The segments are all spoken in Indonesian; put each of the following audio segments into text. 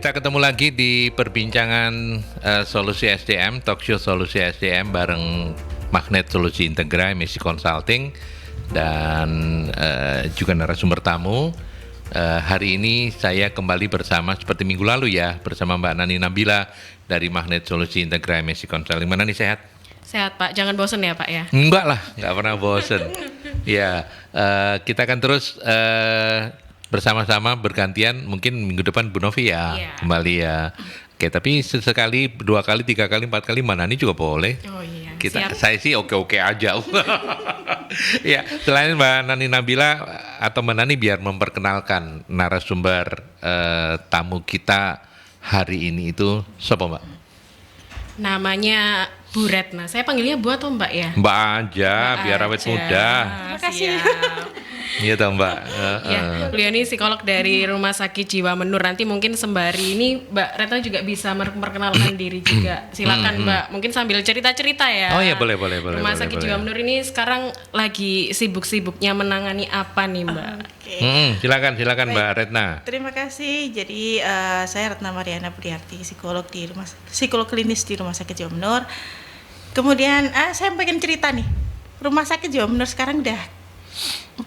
kita ketemu lagi di perbincangan Solusi SDM, Talkshow Solusi SDM bareng Magnet Solusi Integra, MSC Consulting, dan juga narasumber tamu. Hari ini saya kembali bersama seperti minggu lalu ya, bersama Mbak Nani Nabila dari Magnet Solusi Integra, MSC Consulting. Mbak Nani sehat? Sehat Pak, jangan bosen ya Pak ya? Enggak lah, nggak pernah bosen. Ya, kita akan terus bersama-sama bergantian, mungkin minggu depan Bu Novi ya, kembali ya. Oke, tapi sesekali, 2 kali, 3 kali, 4 kali, Mbak Nani juga boleh. Oh iya, Saya sih oke-oke aja. Ya, selain Mbak Nani Nabila atau Mbak Nani biar memperkenalkan narasumber tamu kita hari ini itu siapa Mbak? Namanya Bu Retna. Saya panggilnya Bu atau Mbak ya? Mbak aja, biar awet muda. Terima kasih. Iya toh Mbak. Ya, beliau ini psikolog dari Rumah Sakit Jiwa Menur. Nanti mungkin sembari ini Mbak Retna juga bisa memperkenalkan diri juga. Silakan Mbak, mungkin sambil cerita-cerita ya. Oh iya, boleh. Rumah Sakit Jiwa Menur ini sekarang lagi sibuk-sibuknya menangani apa nih Mbak? Silakan Baik, Mbak Retna. Terima kasih. Jadi saya Retna Mariana Priarti, psikolog klinis di Rumah Sakit Jiwa Menur. Kemudian saya pengen cerita nih. Rumah Sakit Jiwa Menur sekarang udah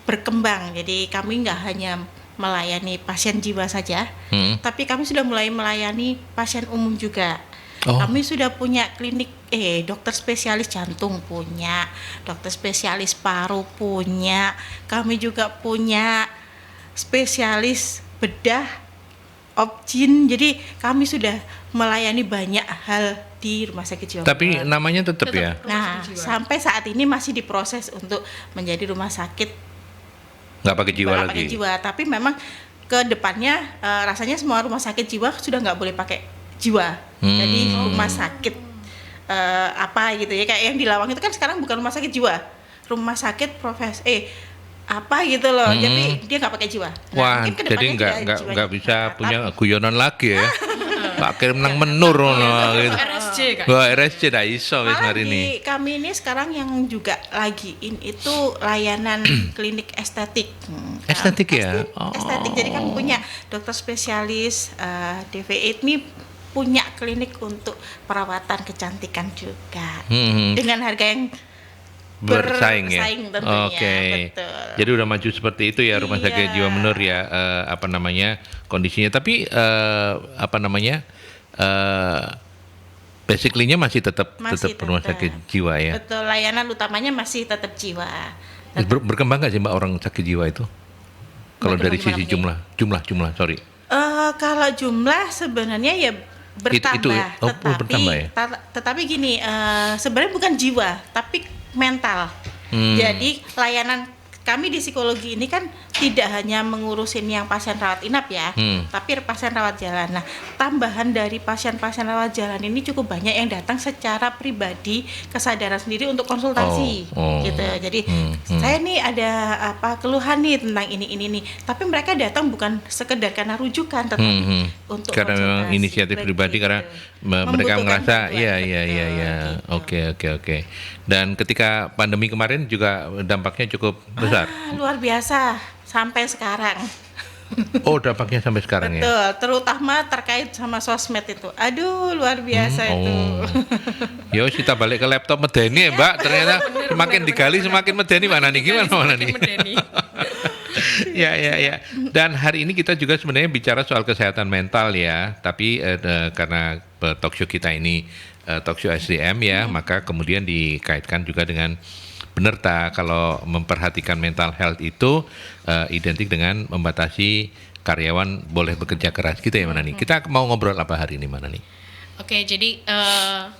berkembang. Jadi kami nggak hanya melayani pasien jiwa saja, tapi kami sudah mulai melayani pasien umum juga. Kami sudah punya klinik dokter spesialis jantung punya, dokter spesialis paru punya, kami juga punya spesialis bedah, objin. Jadi kami sudah melayani banyak hal di Rumah Sakit Jiwa. Tapi namanya tetap ya? Nah, sampai saat ini masih diproses untuk menjadi rumah sakit Nggak pakai jiwa nggak lagi? pakai jiwa, tapi memang ke depannya rasanya semua rumah sakit jiwa sudah nggak boleh pakai jiwa. Jadi rumah sakit apa gitu ya, kayak yang di Lawang itu kan sekarang bukan rumah sakit jiwa, rumah sakit apa gitu loh. Jadi dia nggak pakai jiwa. Wah, mungkin jadi nggak bisa punya guyonan lagi ya? Pak kirim nang menur gitu. RSJ kan? Wah, RSC dah iso wis hari ini. Kami ini sekarang yang juga lagi itu layanan klinik estetik. Estetik ya? Estetik. Jadi kami punya dokter spesialis DV8 ini punya klinik untuk perawatan kecantikan juga. Dengan harga yang bersaing ya. Tentunya. Oke. Betul. Jadi udah maju seperti itu ya Rumah Sakit Jiwa Menur ya, kondisinya. Tapi basically-nya masih tetap Rumah Sakit Jiwa ya. Betul, layanan utamanya masih tetap jiwa. Berkembang nggak sih Mbak orang sakit jiwa itu? Kalau dari sisi jumlah, sorry. Kalau jumlah sebenarnya ya bertambah, bertambah ya? Tetapi gini, sebenarnya bukan jiwa, tapi mental. Jadi layanan kami di psikologi ini kan tidak hanya mengurusin yang pasien rawat inap ya, tapi pasien rawat jalan. Nah, tambahan dari pasien-pasien rawat jalan ini cukup banyak yang datang secara pribadi, kesadaran sendiri untuk konsultasi, gitu. Jadi saya nih ada keluhan nih tentang ini nih, tapi mereka datang bukan sekedar karena rujukan, tetapi untuk karena memang inisiatif pribadi gitu. Karena mereka merasa iya. Oke. Dan ketika pandemi kemarin juga dampaknya cukup besar. Luar biasa sampai sekarang. Oh, dampaknya sampai sekarang ya. Betul, terutama terkait sama sosmed itu. Aduh, luar biasa itu. Ya kita balik ke laptop medeni ya, Mbak. Ternyata semakin digali semakin medeni. Mana nih? Gimana nih? Ya. Dan hari ini kita juga sebenarnya bicara soal kesehatan mental ya. Tapi karena talkshow kita ini talkshow SDM ya, maka kemudian dikaitkan juga dengan benar tak kalau memperhatikan mental health itu identik dengan membatasi karyawan boleh bekerja keras gitu ya Mana nih. Kita mau ngobrol apa hari ini Mana nih? Oke, jadi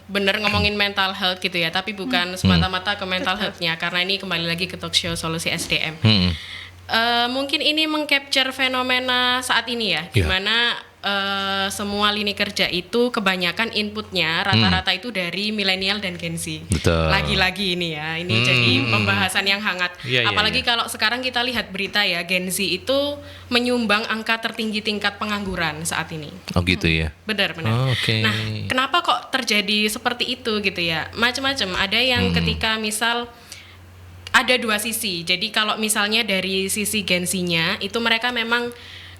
bener ngomongin mental health gitu ya, tapi bukan semata-mata ke mental health-nya, karena ini kembali lagi ke talkshow Solusi SDM. Mungkin ini mengcapture fenomena saat ini ya, di mana semua lini kerja itu kebanyakan inputnya rata-rata itu dari milenial dan Gen Z. Betul. Lagi-lagi ini ya, ini jadi pembahasan yang hangat. Apalagi kalau sekarang kita lihat berita ya, Gen Z itu menyumbang angka tertinggi tingkat pengangguran saat ini. Oh gitu ya. Benar. Okay. Nah, kenapa kok terjadi seperti itu gitu ya? Macam-macam. Ada yang ketika misal ada dua sisi. Jadi kalau misalnya dari sisi Gen Z-nya itu mereka memang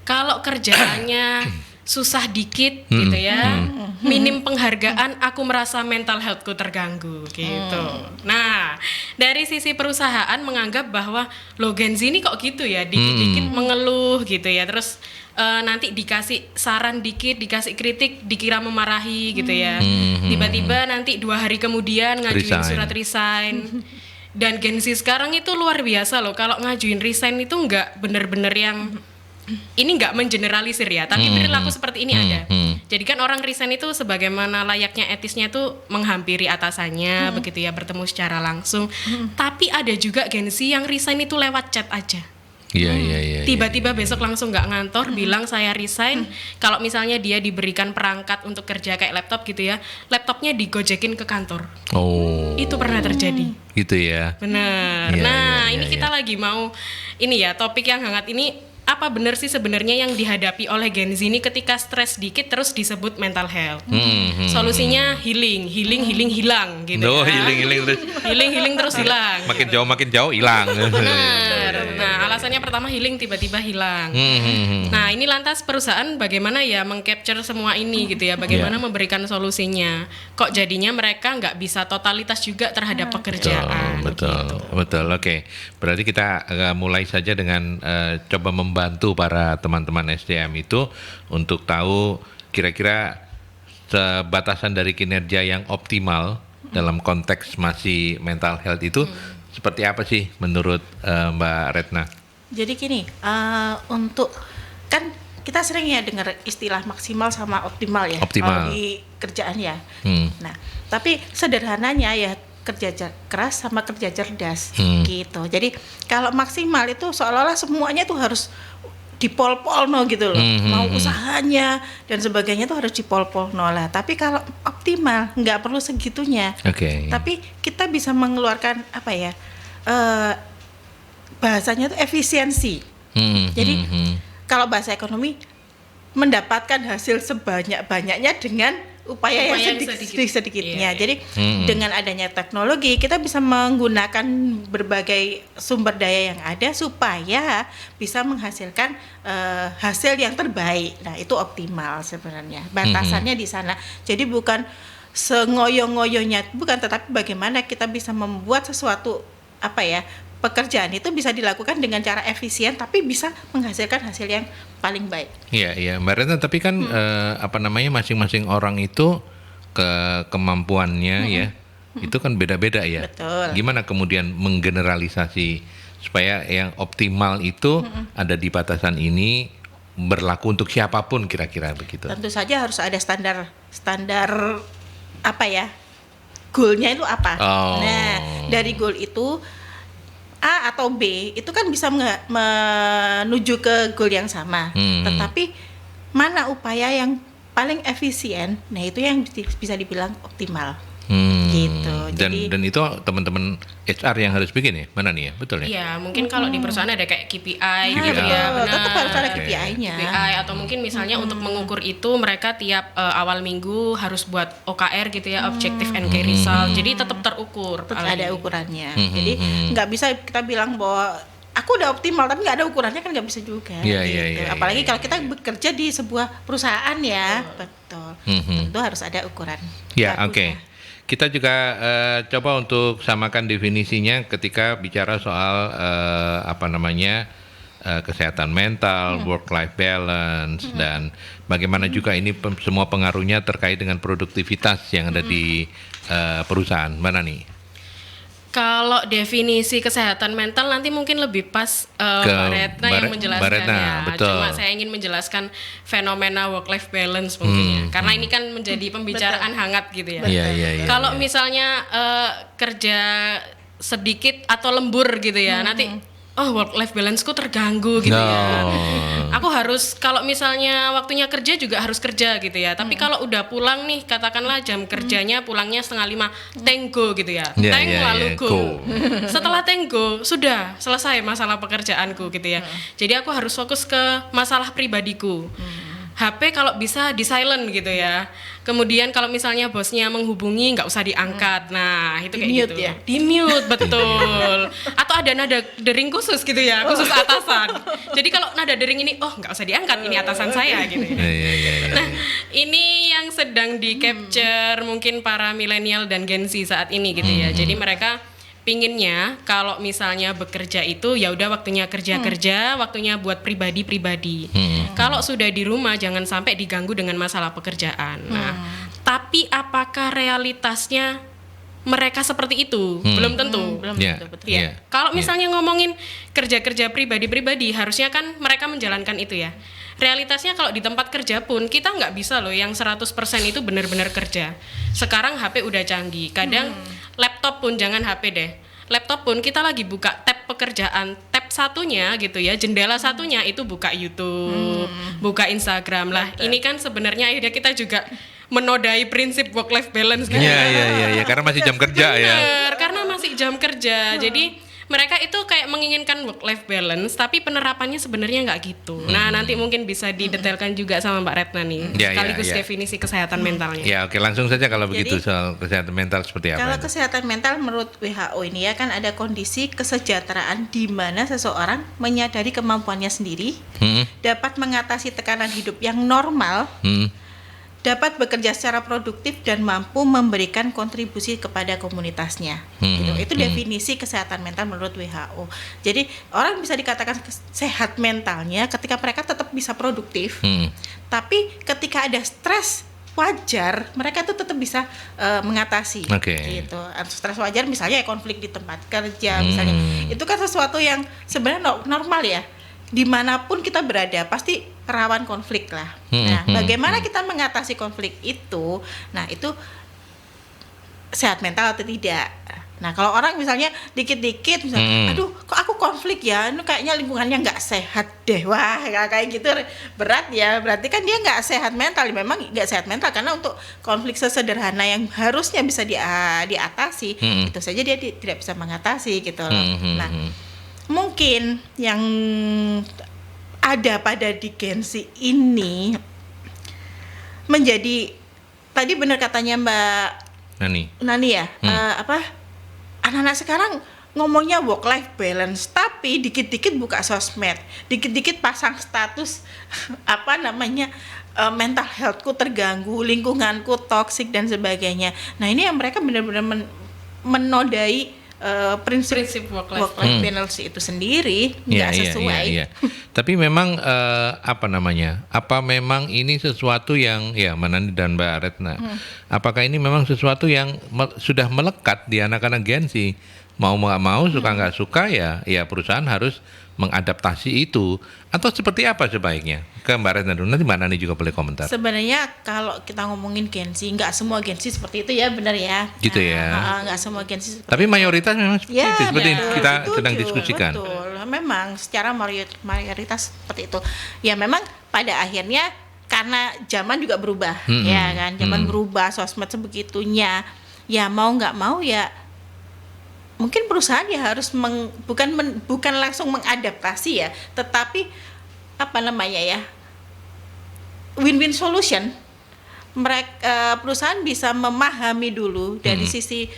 kalau kerjaannya susah dikit gitu ya, minim penghargaan, aku merasa mental healthku terganggu gitu. Nah, dari sisi perusahaan menganggap bahwa lo Gen Z ini kok gitu ya, dikit-dikit mengeluh gitu ya, terus nanti dikasih saran dikit, dikasih kritik, dikira memarahi gitu ya. Tiba-tiba nanti 2 hari kemudian ngajuin surat resign. Dan Gen Z sekarang itu luar biasa loh, kalau ngajuin resign itu nggak bener-bener yang ini nggak mengeneralisir ya, tapi perilaku seperti ini ada. Jadi kan orang resign itu sebagaimana layaknya etisnya tuh menghampiri atasannya, begitu ya, bertemu secara langsung. Tapi ada juga Gen Z yang resign itu lewat chat aja. Iya. Tiba-tiba besok langsung nggak ngantor, bilang saya resign. Kalau misalnya dia diberikan perangkat untuk kerja kayak laptop gitu ya, laptopnya digojekin ke kantor. Oh. Itu pernah terjadi. Gitu ya. Benar. Ini kita lagi mau ini ya, topik yang hangat ini, apa benar sih sebenarnya yang dihadapi oleh Gen Z ini ketika stres dikit terus disebut mental health? Solusinya healing hilang gitu. Healing terus. Healing terus hilang. Makin jauh hilang. Benar. Nah, alasannya pertama healing, tiba-tiba hilang. Nah, ini lantas perusahaan bagaimana ya mengcapture semua ini gitu ya? Bagaimana memberikan solusinya? Kok jadinya mereka nggak bisa totalitas juga terhadap pekerjaan? Betul. Oke. Berarti kita mulai saja dengan coba membantu para teman-teman SDM itu untuk tahu kira-kira batasan dari kinerja yang optimal dalam konteks masih mental health itu seperti apa sih menurut Mbak Retna? Jadi gini, untuk kan kita sering ya dengar istilah maksimal sama optimal ya, kalau di kerjaan ya. Nah, tapi sederhananya ya kerja keras sama kerja cerdas gitu. Jadi kalau maksimal itu seolah-olah semuanya tuh harus dipol-polno gitu loh. Mau usahanya dan sebagainya tuh harus dipol-polno lah. Tapi kalau optimal nggak perlu segitunya. Tapi kita bisa mengeluarkan apa ya? Bahasanya tuh efisiensi. Jadi kalau bahasa ekonomi mendapatkan hasil sebanyak-banyaknya dengan upaya yang sedikitnya. Jadi dengan adanya teknologi kita bisa menggunakan berbagai sumber daya yang ada supaya bisa menghasilkan hasil yang terbaik. Nah, itu optimal sebenarnya. Batasannya di sana. Jadi bukan sengoyo-ngoyonya, bukan, tetapi bagaimana kita bisa membuat sesuatu pekerjaan itu bisa dilakukan dengan cara efisien tapi bisa menghasilkan hasil yang paling baik. Iya, Mbak Retna, tapi kan masing-masing orang itu kemampuannya ya, itu kan beda-beda ya. Betul. Gimana kemudian menggeneralisasi supaya yang optimal itu ada di batasan ini berlaku untuk siapapun kira-kira begitu? Tentu saja harus ada standar goalnya itu apa. Nah, dari goal itu A atau B itu kan bisa menuju ke goal yang sama. Tetapi mana upaya yang paling efisien? Nah, itu yang bisa dibilang optimal. Gitu. Dan itu teman-teman HR yang harus bikin ya? Mana nih ya? Betul ya? Iya, mungkin kalau di perusahaan ada kayak KPI gitu ya. Benar. Tetap harus ada KPI-nya. KPI atau mungkin misalnya untuk mengukur itu mereka tiap awal minggu harus buat OKR gitu ya, Objective and Key Result. Jadi tetap terukur. Tetap ada ukurannya. Jadi nggak bisa kita bilang bahwa aku udah optimal tapi nggak ada ukurannya, kan nggak bisa juga. Iya. Apalagi kalau kita bekerja di sebuah perusahaan ya, betul. Tentu harus ada ukuran. Ya, oke. Kita juga coba untuk samakan definisinya ketika bicara soal kesehatan mental, work-life balance, dan bagaimana juga ini semua pengaruhnya terkait dengan produktivitas yang ada di perusahaan. Mana nih? Kalau definisi kesehatan mental nanti mungkin lebih pas Mbak Retna yang menjelaskannya. Cuma saya ingin menjelaskan fenomena work-life balance mungkin ya. Karena ini kan menjadi pembicaraan hangat gitu ya. Iya. Kalau misalnya kerja sedikit atau lembur gitu ya, nanti work-life balance-ku terganggu gitu ya. Aku harus, kalau misalnya waktunya kerja juga harus kerja gitu ya. Tapi kalau udah pulang nih, katakanlah jam kerjanya pulangnya 4:30, tenggo gitu ya. Lalu go. Setelah tenggo, sudah selesai masalah pekerjaanku gitu ya. Jadi aku harus fokus ke masalah pribadiku. HP kalau bisa di silent gitu ya. Kemudian kalau misalnya bosnya menghubungi nggak usah diangkat. Nah, itu kayak Di-mute gitu. ya? Di mute, betul. Atau ada nada dering khusus gitu ya, khusus atasan. Jadi kalau nada dering ini, oh nggak usah diangkat, ini atasan saya gitu ya. Iya. Nah, ini yang sedang di capture mungkin para milenial dan Gen Z saat ini gitu ya. Jadi mereka pinginnya kalau misalnya bekerja itu ya udah waktunya kerja, waktunya buat pribadi-pribadi. Kalau sudah di rumah jangan sampai diganggu dengan masalah pekerjaan. Nah, tapi apakah realitasnya mereka seperti itu? Belum tentu. Belum Iya, tentu, betul. Ya. iya. Kalau misalnya ngomongin kerja-kerja pribadi-pribadi, harusnya kan mereka menjalankan itu ya. Realitasnya kalau di tempat kerja pun kita nggak bisa loh yang 100% itu benar-benar kerja. Sekarang HP udah canggih. Kadang laptop pun jangan HP deh. Laptop pun kita lagi buka tab pekerjaan, tab satunya gitu ya, jendela satunya itu buka YouTube, buka Instagram lah. Ini kan sebenarnya akhirnya kita juga menodai prinsip work life balance gitu. Iya, karena masih jam kerja ya. Bener, karena masih jam kerja. Jadi mereka itu kayak menginginkan work life balance, tapi penerapannya sebenarnya nggak gitu. Nah, nanti mungkin bisa didetailkan juga sama Mbak Retna nih, Ya, sekaligus ya. definisi kesehatan mentalnya. Ya, oke, langsung saja kalau begitu Jadi, soal kesehatan mental seperti apa. Kalau kesehatan mental menurut WHO ini ya kan ada kondisi kesejahteraan di mana seseorang menyadari kemampuannya sendiri, dapat mengatasi tekanan hidup yang normal, dapat bekerja secara produktif dan mampu memberikan kontribusi kepada komunitasnya. Gitu. Itu definisi kesehatan mental menurut WHO. Jadi orang bisa dikatakan sehat mentalnya ketika mereka tetap bisa produktif, tapi ketika ada stres wajar, mereka tuh tetap bisa mengatasi. Oke. Gitu. Stres wajar misalnya ya konflik di tempat kerja, misalnya itu kan sesuatu yang sebenarnya normal ya. Dimanapun kita berada pasti rawan konflik lah. Nah, bagaimana kita mengatasi konflik itu? Nah, itu sehat mental atau tidak? Nah, kalau orang misalnya dikit-dikit misalnya, aduh, kok aku konflik ya? Ini kayaknya lingkungannya nggak sehat deh. Wah, kayak gitu berat ya. Berarti kan dia nggak sehat mental. Memang nggak sehat mental karena untuk konflik sesederhana yang harusnya bisa diatasi, itu saja dia tidak bisa mengatasi gitu loh. Nah, mungkin yang ada pada di Gen Z ini menjadi tadi benar katanya Mbak Nani ya, anak-anak sekarang ngomongnya work life balance tapi dikit-dikit buka sosmed, dikit-dikit pasang status mental healthku terganggu, lingkunganku toksik dan sebagainya. Nah, ini yang mereka benar-benar menodai prinsip work life balance itu sendiri nggak sesuai. Iya. Tapi memang apa memang ini sesuatu yang ya Manani dan Mbak Retna, apakah ini memang sesuatu yang sudah melekat di anak-anak Gen Z? Mau nggak mau, suka nggak suka ya perusahaan harus mengadaptasi itu, atau seperti apa sebaiknya? Ke Mbak Retna dulu, nanti Mbak Nani juga boleh komentar. Sebenarnya kalau kita ngomongin Gen Z, nggak semua Gen Z seperti itu ya, benar ya? Gitu ya. Nggak semua Gen Z. Tapi mayoritas memang seperti itu, seperti kita sedang diskusikan. Betul, memang secara mayoritas seperti itu. Ya memang pada akhirnya karena zaman juga berubah, ya kan? Zaman berubah, sosmed sebegitunya. Ya mau nggak mau ya. Mungkin perusahaan ya harus bukan langsung mengadaptasi ya, tetapi win-win solution. Mereka perusahaan bisa memahami dulu dari sisi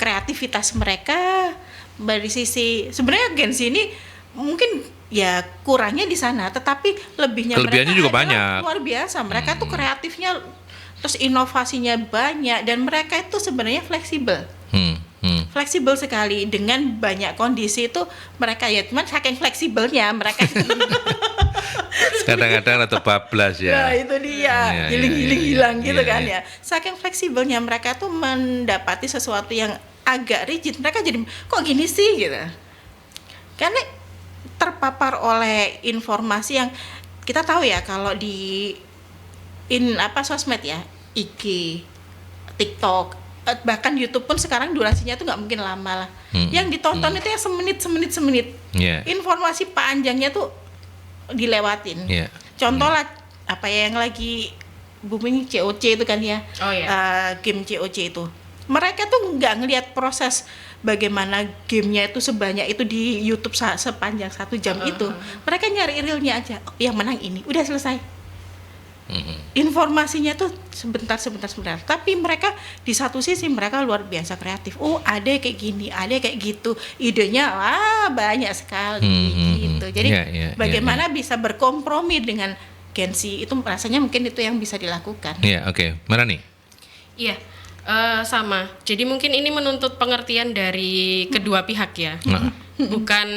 kreativitas mereka, dari sisi sebenarnya Gen Z ini mungkin ya kurangnya di sana, tetapi kelebihannya mereka juga banyak, luar biasa. Mereka tuh kreatifnya, terus inovasinya banyak, dan mereka itu sebenarnya fleksibel. Fleksibel sekali dengan banyak kondisi itu mereka ya, cuman saking fleksibelnya mereka kadang-kadang atau bablas ya. Nah, itu dia hilang gitu kan ya. Saking fleksibelnya mereka tuh mendapati sesuatu yang agak rigid, mereka jadi kok gini sih gitu. Karena terpapar oleh informasi yang kita tahu ya, kalau di sosmed ya, IG, TikTok, bahkan YouTube pun sekarang durasinya tuh nggak mungkin lama lah. Yang ditonton itu ya semenit. Informasi panjangnya tuh dilewatin. Contoh lah yang lagi booming COC itu kan ya. Game COC itu. Mereka tuh nggak ngelihat proses bagaimana gamenya itu sebanyak itu di YouTube sepanjang 1 jam itu. Mereka nyari realnya aja. Yang menang ini, udah selesai. Informasinya tuh sebentar. Tapi mereka di satu sisi mereka luar biasa kreatif. Oh, ada kayak gini, ada kayak gitu. Idenya banyak sekali gitu. Jadi bagaimana bisa berkompromi dengan Gen Z itu rasanya mungkin itu yang bisa dilakukan. Iya, oke. Mana nih? Iya. Sama. Jadi mungkin ini menuntut pengertian dari kedua pihak ya. Bukan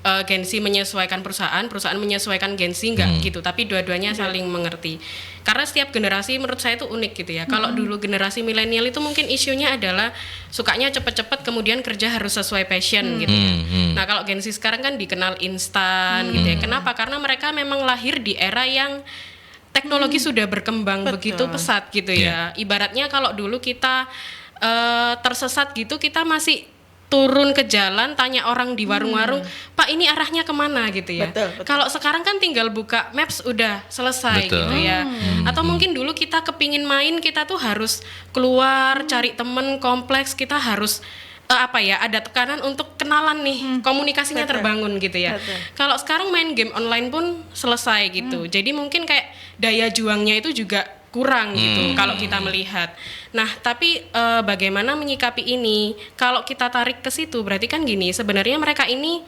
Gen Z menyesuaikan perusahaan menyesuaikan Gen Z enggak gitu, tapi dua-duanya saling mengerti. Karena setiap generasi menurut saya itu unik gitu ya. Kalau dulu generasi milenial itu mungkin isunya adalah sukanya cepet-cepet kemudian kerja harus sesuai passion gitu ya. Nah, kalau Gen Z sekarang kan dikenal instan gitu ya. Kenapa? Karena mereka memang lahir di era yang teknologi sudah berkembang begitu pesat gitu ya. Ibaratnya kalau dulu kita tersesat gitu, kita masih turun ke jalan, tanya orang di warung-warung, Pak ini arahnya kemana gitu ya. Betul. Kalau sekarang kan tinggal buka Maps udah selesai gitu ya. Atau mungkin dulu kita kepingin main, kita tuh harus keluar cari temen kompleks, kita harus ada tekanan untuk kenalan nih, komunikasinya terbangun gitu ya. Kalau sekarang main game online pun selesai gitu. Jadi mungkin kayak daya juangnya itu juga kurang gitu kalau kita melihat. Nah, tapi bagaimana menyikapi ini? Kalau kita tarik ke situ berarti kan gini, sebenarnya mereka ini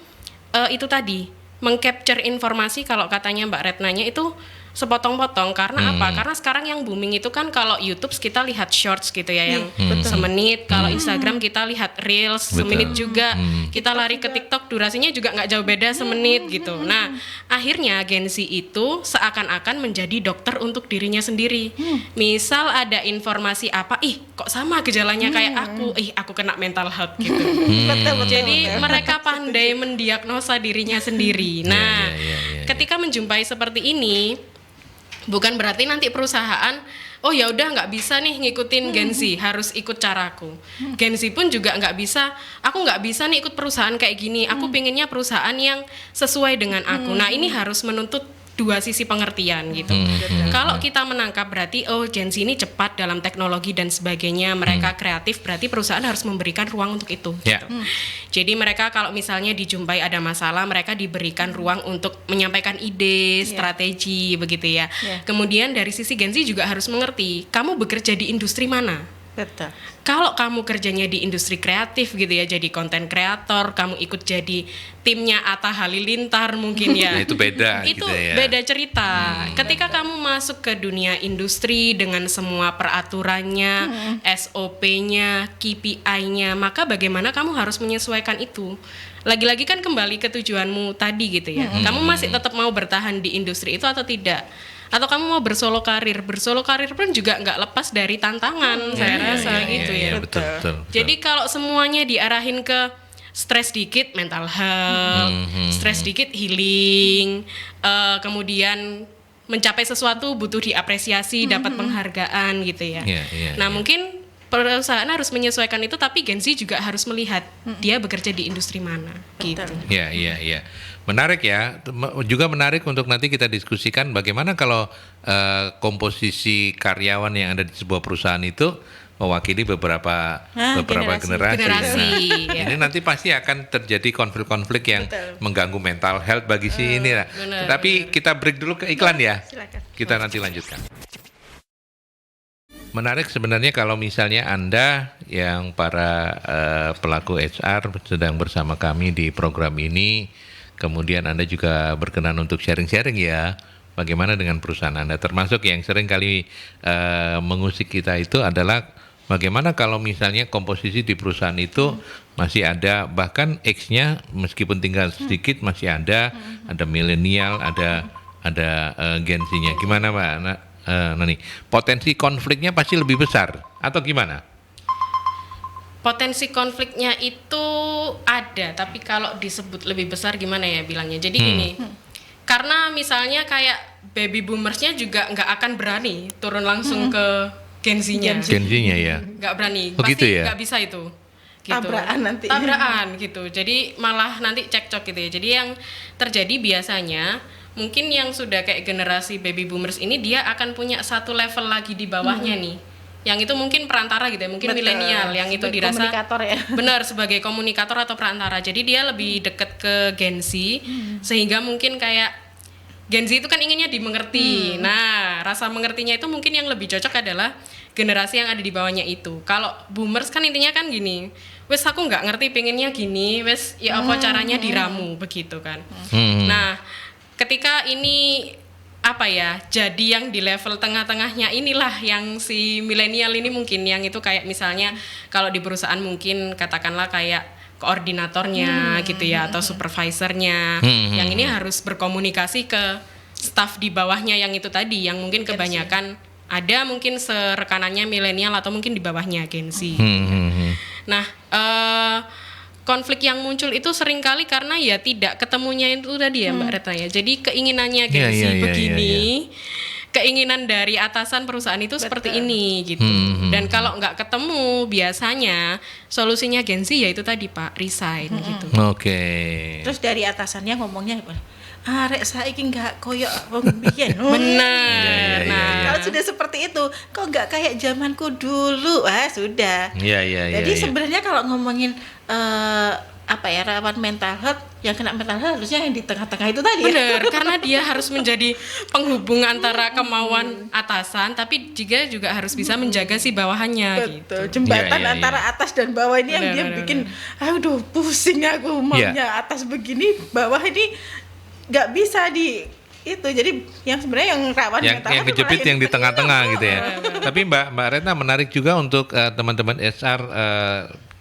itu tadi mengcapture informasi, kalau katanya Mbak Retnanya itu sepotong-potong. Karena apa? Karena sekarang yang booming itu kan kalau YouTube kita lihat shorts gitu ya, yang semenit. Kalau Instagram kita lihat reels semenit juga. Kita lari ke TikTok durasinya juga nggak jauh beda semenit gitu. Nah, akhirnya Gen Z itu seakan-akan menjadi dokter untuk dirinya sendiri. Misal ada informasi apa, kok sama gejalanya kayak aku kena mental health gitu. Jadi mereka pandai mendiagnosa dirinya sendiri. Nah, ketika menjumpai seperti ini, bukan berarti nanti perusahaan ya udah nggak bisa nih ngikutin Gen Z, harus ikut caraku. Gen Z pun juga nggak bisa, aku nggak bisa nih ikut perusahaan kayak gini, aku pinginnya perusahaan yang sesuai dengan aku. Nah, ini harus menuntut dua sisi pengertian gitu. Kalau kita menangkap berarti Gen Z ini cepat dalam teknologi dan sebagainya, mereka kreatif, berarti perusahaan harus memberikan ruang untuk itu gitu. Jadi mereka kalau misalnya dijumpai ada masalah, mereka diberikan ruang untuk menyampaikan ide, strategi begitu ya. Kemudian dari sisi Gen Z juga harus mengerti, kamu bekerja di industri mana? Betul. Kalau kamu kerjanya di industri kreatif gitu ya, jadi konten kreator, kamu ikut jadi timnya Atta Halilintar mungkin ya. Itu beda itu gitu ya. beda cerita. Ketika kamu masuk ke dunia industri dengan semua peraturannya, SOP-nya, KPI-nya, maka bagaimana kamu harus menyesuaikan itu. Lagi-lagi kan kembali ke tujuanmu tadi gitu ya. Kamu masih tetap mau bertahan di industri itu atau tidak? Atau kamu mau bersolo karir pun juga nggak lepas dari tantangan, saya rasa gitu ya. Betul. Jadi kalau semuanya diarahin ke stres dikit mental health, stres dikit healing, kemudian mencapai sesuatu butuh diapresiasi, dapat penghargaan gitu ya. Nah mungkin perusahaan harus menyesuaikan itu, tapi Gen Z juga harus melihat dia bekerja di industri mana gitu. Iya. Menarik ya, juga menarik untuk nanti kita diskusikan bagaimana kalau komposisi karyawan yang ada di sebuah perusahaan itu mewakili beberapa generasi. Ini nanti pasti akan terjadi konflik-konflik yang mengganggu mental health bagi si ini. Tapi kita break dulu ke iklan ya. Silakan. Kita nanti lanjutkan. Menarik sebenarnya kalau misalnya Anda yang para pelaku HR sedang bersama kami di program ini, kemudian Anda juga berkenan untuk sharing-sharing ya, bagaimana dengan perusahaan Anda, termasuk yang sering kali mengusik kita itu adalah bagaimana kalau misalnya komposisi di perusahaan itu masih ada, bahkan X-nya meskipun tinggal sedikit masih ada milenial, ada Gen Z-nya. Gimana Mbak Nani? Potensi konfliknya pasti lebih besar atau gimana? Potensi konfliknya itu ada, tapi kalau disebut lebih besar gimana ya bilangnya. Jadi gini, karena misalnya kayak baby boomersnya juga nggak akan berani turun langsung ke Gen Z-nya. Gen Z-nya ya? Nggak berani, Oh, pasti gitu ya? nggak bisa itu. Gitu. Tabrakan gitu. Jadi malah nanti cekcok gitu ya. Jadi yang terjadi biasanya mungkin yang sudah kayak generasi baby boomers ini dia akan punya satu level lagi di bawahnya nih. Yang itu mungkin perantara gitu ya, mungkin milenial yang itu dirasa komunikator ya. Benar, sebagai komunikator atau perantara. Jadi dia lebih dekat ke Gen Z sehingga mungkin kayak Gen Z itu kan inginnya dimengerti. Nah, rasa mengertinya itu mungkin yang lebih cocok adalah generasi yang ada di bawahnya itu. Kalau boomers kan intinya kan gini, wes aku nggak ngerti pengennya gini, wes ya apa caranya diramu begitu kan. Nah, ketika ini apa ya, jadi yang di level tengah-tengahnya inilah yang si milenial ini mungkin yang itu kayak misalnya kalau di perusahaan mungkin katakanlah kayak koordinatornya gitu ya atau supervisornya yang ini harus berkomunikasi ke staff di bawahnya yang itu tadi yang mungkin kebanyakan ada mungkin serekanannya milenial atau mungkin di bawahnya Gen Z. Nah, konflik yang muncul itu seringkali karena ya tidak ketemunya itu tadi ya Mbak Reta ya. Jadi keinginannya Gen Z begini, keinginan dari atasan perusahaan itu seperti ini gitu. Dan kalau nggak ketemu biasanya solusinya Gen Z ya itu tadi Pak, resign gitu. Oke. Terus dari atasannya ngomongnya apa? Arek saiki nggak koyok wong biyen. Benar. Nah, kalau sudah seperti itu, kok nggak kayak zamanku dulu? Sudah. Jadi sebenarnya kalau ngomongin apa ya, rawan mental health, yang kena mental health harusnya yang di tengah-tengah itu tadi. Benar, karena dia harus menjadi penghubung antara kemauan atasan, tapi juga harus bisa menjaga si bawahannya. Betul. Gitu. Jembatan antara atas dan bawah ini yang dia bikin, aduh pusing aku maunya atas begini, bawah ini nggak bisa di itu. Jadi yang sebenarnya yang rawan yang kejepit yang di tengah-tengah gitu ya. Tapi Mbak Retna menarik juga untuk teman-teman HR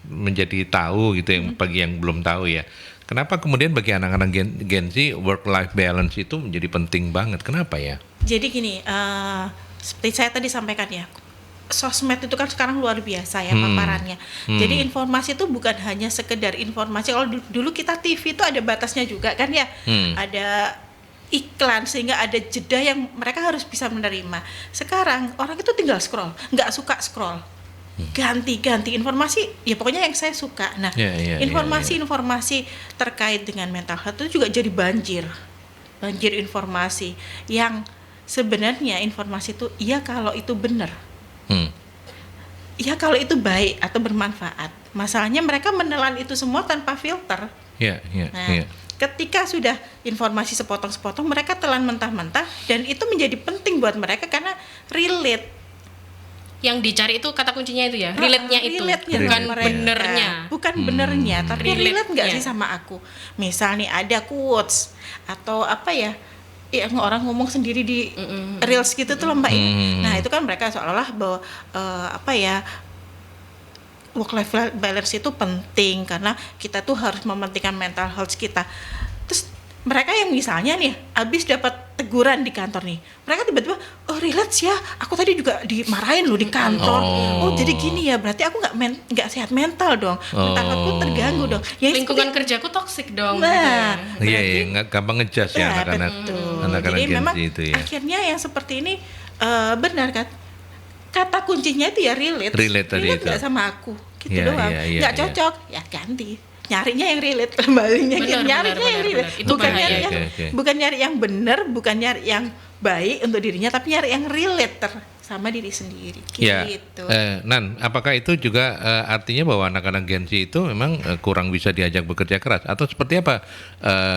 menjadi tahu gitu yang bagi yang belum tahu ya. Kenapa kemudian bagi anak-anak Gen Z work life balance itu menjadi penting banget? Kenapa ya? Jadi gini, seperti saya tadi sampaikan ya, sosmed itu kan sekarang luar biasa ya paparannya. Jadi informasi itu bukan hanya sekedar informasi. Kalau dulu kita TV itu ada batasnya juga kan ya. Ada iklan sehingga ada jeda yang mereka harus bisa menerima. Sekarang orang itu tinggal scroll, nggak suka scroll. Ganti informasi ya pokoknya yang saya suka. Nah, informasi terkait dengan mental health itu juga jadi banjir informasi yang sebenarnya informasi itu ya kalau itu benar. Ya kalau itu baik atau bermanfaat. Masalahnya mereka menelan itu semua tanpa filter. Ketika sudah informasi sepotong-sepotong, mereka telan mentah-mentah dan itu menjadi penting buat mereka karena relate. Yang dicari itu kata kuncinya itu ya, relate-nya itu, bukan benernya. Bukan benernya, tapi relate nggak sih sama aku. Misal nih ada quotes atau apa ya, yang orang ngomong sendiri di reels gitu tuh loh Mbak. Nah itu kan mereka seolah-olah bahwa work life balance itu penting karena kita tuh harus mementingkan mental health kita. Terus mereka yang misalnya nih abis dapat teguran di kantor nih, mereka tiba-tiba relate ya, aku tadi juga dimarahin loh di kantor. Jadi gini ya, berarti aku nggak sehat mental dong, mentalku terganggu dong. Ya, lingkungan kerjaku toksik dong. Nah, iya, nggak gampang ngejudge ya anak-anak Jadi Gen memang Z itu ya. akhirnya yang seperti ini benar kan? Kata kuncinya itu ya relate tadi itu. Nggak sama aku, gitu doang. Nggak cocok, ya ganti. Nyarinya yang relate, nyarinya yang relate. Bukan nyari yang benar, bukan nyari yang baik untuk dirinya, tapi nyari yang relate sama diri sendiri. Gitu. Nan, apakah itu juga artinya bahwa anak-anak Gen Z itu memang kurang bisa diajak bekerja keras atau seperti apa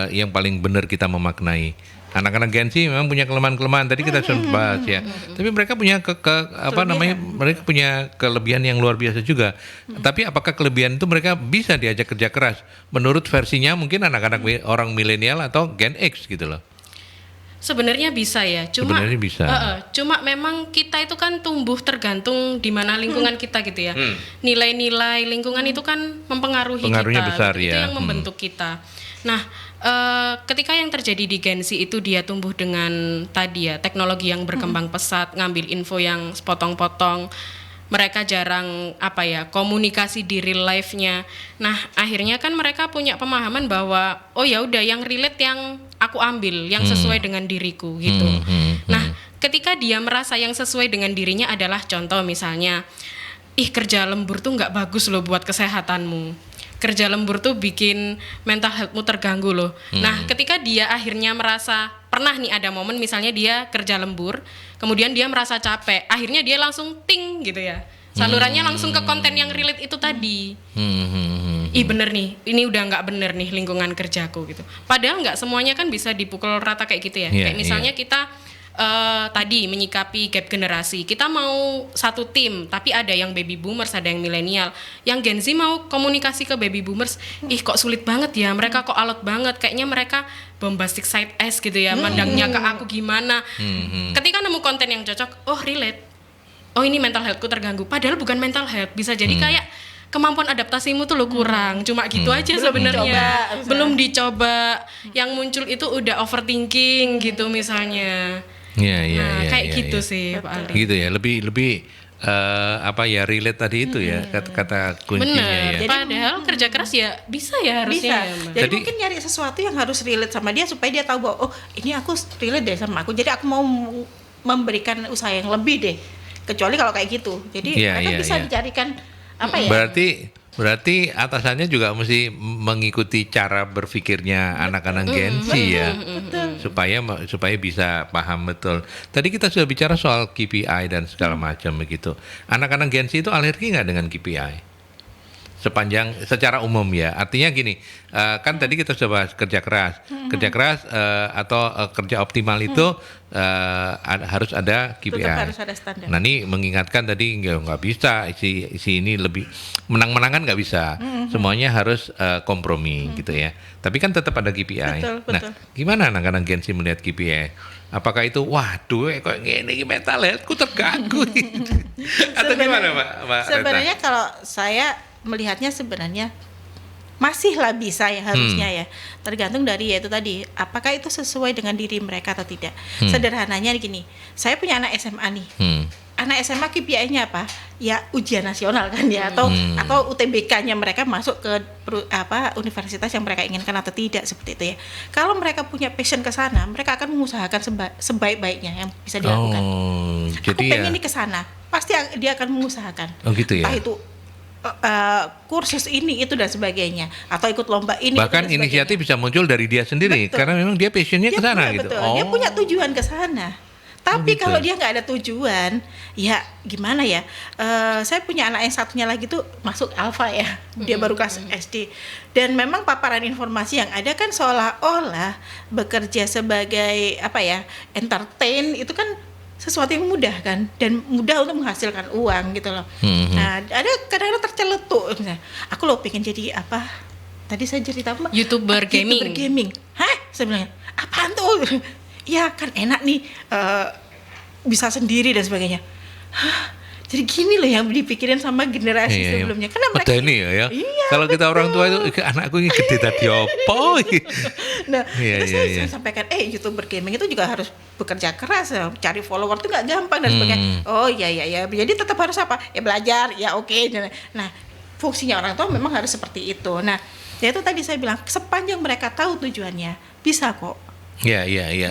yang paling benar kita memaknai? Anak-anak Gen Z memang punya kelemahan-kelemahan tadi kita sudah bahas ya. Tapi mereka punya mereka punya kelebihan yang luar biasa juga. Tapi apakah kelebihan itu mereka bisa diajak kerja keras? Menurut versinya mungkin anak-anak orang milenial atau Gen X gitu loh. Sebenarnya bisa ya. Cuma memang kita itu kan tumbuh tergantung di mana lingkungan kita gitu ya. Nilai-nilai lingkungan itu kan mempengaruhi pengaruhnya kita. Besar, itu ya. yang membentuk kita. Nah, ketika yang terjadi di Gen Z itu dia tumbuh dengan tadi ya teknologi yang berkembang pesat, ngambil info yang sepotong-potong. Mereka jarang komunikasi di real life-nya. Nah, akhirnya kan mereka punya pemahaman bahwa ya udah yang relate yang aku ambil, yang sesuai dengan diriku gitu. Nah, ketika dia merasa yang sesuai dengan dirinya adalah contoh misalnya, kerja lembur tuh nggak bagus loh buat kesehatanmu. Kerja lembur tuh bikin mental health-mu terganggu loh. Nah, ketika dia akhirnya merasa, pernah nih ada momen misalnya dia kerja lembur, kemudian dia merasa capek, akhirnya dia langsung ting gitu ya. Salurannya langsung ke konten yang relate itu tadi. Ih bener nih, ini udah nggak bener nih lingkungan kerjaku gitu. Padahal nggak semuanya kan bisa dipukul rata kayak gitu ya. Iya, Kayak misalnya kita tadi menyikapi gap generasi. Kita mau satu tim, tapi ada yang baby boomers, ada yang milenial. Yang Gen Z mau komunikasi ke baby boomers, ih kok sulit banget ya. Mereka kok alot banget. Kayaknya mereka bombastic side S gitu ya. Mandangnya ke aku gimana. Ketika nemu konten yang cocok, oh relate. Oh ini mental healthku terganggu. Padahal bukan mental health. Bisa jadi kayak kemampuan adaptasimu tuh lo kurang. Cuma gitu aja sebenarnya. Belum dicoba. Yang muncul itu udah overthinking gitu misalnya. Kayak gitu sih Pak Aldi. Gitu ya, lebih relate tadi itu ya kata kuncinya Bener. ya. Padahal kerja keras ya bisa ya harusnya. Ya, Mbak. Jadi mungkin nyari sesuatu yang harus relate sama dia supaya dia tahu bahwa oh ini aku relate deh sama aku. Jadi aku mau memberikan usaha yang lebih deh. Kecuali kalau kayak gitu. Jadi mereka bisa dicarikan apa ya? Berarti atasannya juga mesti mengikuti cara berpikirnya anak-anak Gen Z ya. Supaya bisa paham betul. Tadi kita sudah bicara soal KPI dan segala macam begitu. Anak-anak Gen Z itu alergi nggak dengan KPI? Secara umum ya, artinya gini, kan tadi kita sudah bahas kerja keras atau kerja optimal itu harus ada KPI. Tetap harus ada standar. Nah ini mengingatkan tadi nggak bisa isi ini lebih menang-menangan nggak bisa, semuanya harus kompromi gitu ya. Tapi kan tetap ada KPI. Betul. Nah gimana anak-anak Gen Z melihat KPI? Apakah itu waduh kok ini mental healthku terganggu? Atau gimana Mbak? Sebenarnya kalau saya melihatnya sebenarnya masih lah bisa ya harusnya ya, tergantung dari yaitu tadi apakah itu sesuai dengan diri mereka atau tidak. Sederhananya gini, saya punya anak SMA nih, anak SMA KPI-nya apa ya ujian nasional kan ya, atau UTBK-nya mereka masuk ke universitas yang mereka inginkan atau tidak, seperti itu ya. Kalau mereka punya passion ke sana, mereka akan mengusahakan sebaik-baiknya yang bisa dilakukan. Aku pengen nih ke sana, pasti dia akan mengusahakan. Oh gitu ya. Entah itu kursus ini itu dan sebagainya, atau ikut lomba ini. Bahkan inisiatif bisa muncul dari dia sendiri. Betul. Karena memang dia passionnya ke sana gitu. Dia punya tujuan ke sana. Tapi kalau dia nggak ada tujuan, ya gimana ya? Saya punya anak yang satunya lagi tuh masuk alfa ya, dia baru kelas SD. Dan memang paparan informasi yang ada kan seolah-olah bekerja sebagai entertain itu kan sesuatu yang mudah kan, dan mudah untuk menghasilkan uang gitu loh. Nah ada kadang-kadang terceletuk misalnya, aku loh pengen jadi apa? Tadi saya cerita apa? YouTuber gaming. Hah? Saya bilang apaan tuh? Ya kan enak nih, bisa sendiri dan sebagainya. Hah? Jadi gini loh yang dipikirin sama generasi sebelumnya. Karena mereka ini ya. Iya, kalau kita orang tua itu anakku ini gede tadi opo. Nah, saya sampaikan YouTuber gaming itu juga harus bekerja keras, cari follower itu nggak gampang dan sebagainya. Oh iya. Jadi tetap harus apa? Ya belajar, ya oke. Nah, fungsinya orang tua memang harus seperti itu. Nah, ya itu tadi saya bilang sepanjang mereka tahu tujuannya, bisa kok. Iya.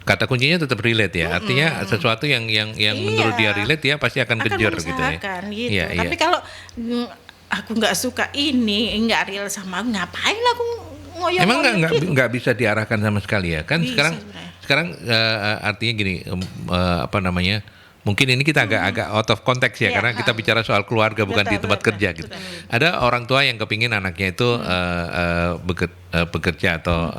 Kata kuncinya tetap relate ya. Artinya sesuatu yang menurut dia relate dia pasti akan kejar gitu ya. Gitu. Tapi kalau aku nggak suka ini, nggak real sama aku, ngapain aku ngoyo-ngoyo? Emang nggak bisa diarahkan sama sekali ya? Kan bisa, sekarang artinya gini, mungkin ini kita agak out of context ya, karena kita bicara soal keluarga bukan di tempat kerja gitu. Ada orang tua yang kepingin anaknya itu bekerja atau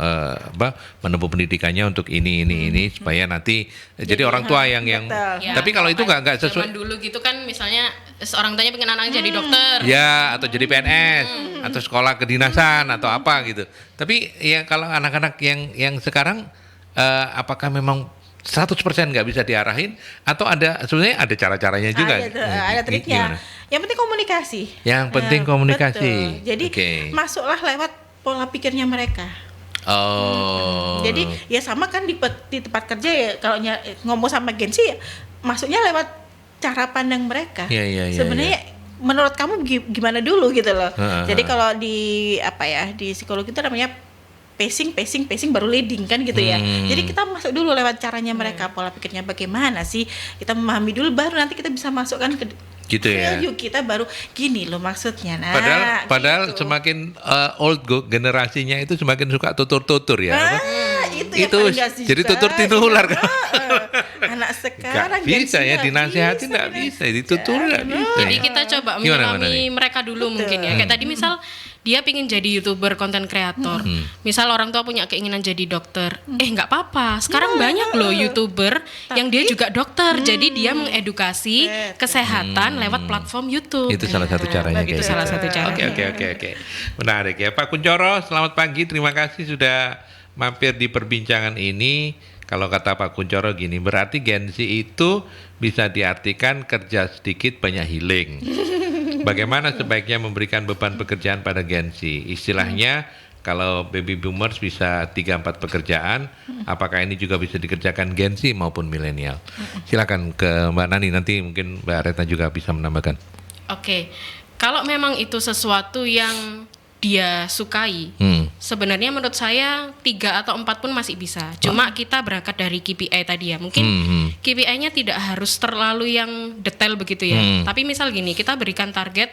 menempuh pendidikannya untuk ini supaya nanti jadi orang tua yang tapi kalau itu nggak sesuai. Zaman dulu gitu kan, misalnya orang tuanya pengen anaknya jadi dokter. Ya, atau jadi PNS atau sekolah kedinasan atau apa gitu. Tapi ya kalau anak-anak yang sekarang apakah memang 100% nggak bisa diarahin atau sebenarnya ada cara-caranya juga? Ada triknya. Yang penting komunikasi. Yang penting komunikasi. Betul. Jadi masuklah lewat pola pikirnya mereka. Jadi ya sama kan di tempat kerja ya, kalau ngomong sama Gen Z ya masuknya lewat cara pandang mereka. Sebenarnya menurut kamu gimana dulu gitu loh. Jadi kalau di psikologi itu namanya pacing baru leading kan gitu ya. Jadi kita masuk dulu lewat caranya mereka, pola pikirnya bagaimana sih, kita memahami dulu baru nanti kita bisa masukkan ke gitu ya. Value kita baru gini loh maksudnya. Nah, padahal gitu. Semakin old generasinya itu semakin suka tutur-tutur ya. Itu itu paling nggak sih jadi juga, tutur tinular kan. Anak Nggak sekarang bisa Gen Z ya nggak dinasehati nggak bisa, ditutur nggak bisa. Jadi ya. kita coba Gimana, menyelami mereka dulu mungkin ya. Kayak tadi misal dia pingin jadi YouTuber, konten kreator. Misal orang tua punya keinginan jadi dokter. Nggak apa-apa. Sekarang banyak loh YouTuber yang dia juga dokter. Jadi dia mengedukasi kesehatan lewat platform YouTube. Itu salah satu caranya Itu kayak salah gitu. satu caranya. Oke. Menarik ya. Pak Kuncoro, selamat pagi. Terima kasih sudah mampir di perbincangan ini. Kalau kata Pak Kuncoro gini, berarti Gen Z itu bisa diartikan kerja sedikit banyak healing. Bagaimana sebaiknya memberikan beban pekerjaan pada Gen Z? Istilahnya kalau baby boomers bisa 3-4 pekerjaan, apakah ini juga bisa dikerjakan Gen Z maupun milenial? Silakan ke Mbak Nani, nanti mungkin Mbak Retna juga bisa menambahkan. Oke. Kalau memang itu sesuatu yang dia sukai, sebenarnya menurut saya 3 atau 4 pun masih bisa. Cuma kita berangkat dari KPI tadi ya. Mungkin KPI-nya tidak harus terlalu yang detail begitu ya. Tapi misal gini, kita berikan target,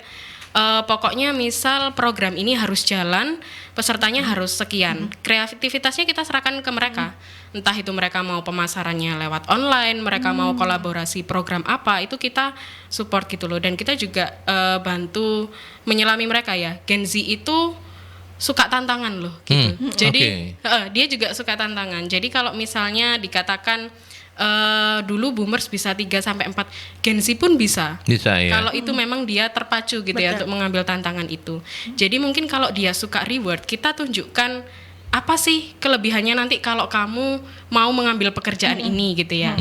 pokoknya misal program ini harus jalan, pesertanya harus sekian. Kreativitasnya kita serahkan ke mereka. Entah itu mereka mau pemasarannya lewat online, mereka mau kolaborasi program apa, itu kita support gitu loh. Dan kita juga bantu menyelami mereka ya. Gen Z itu suka tantangan loh gitu. Jadi dia juga suka tantangan. Jadi kalau misalnya dikatakan dulu boomers bisa 3-4, Gen Z pun bisa. Bisa ya. Kalau itu memang dia terpacu gitu ya untuk mengambil tantangan itu. Jadi mungkin kalau dia suka reward, kita tunjukkan apa sih kelebihannya nanti kalau kamu mau mengambil pekerjaan ini gitu ya.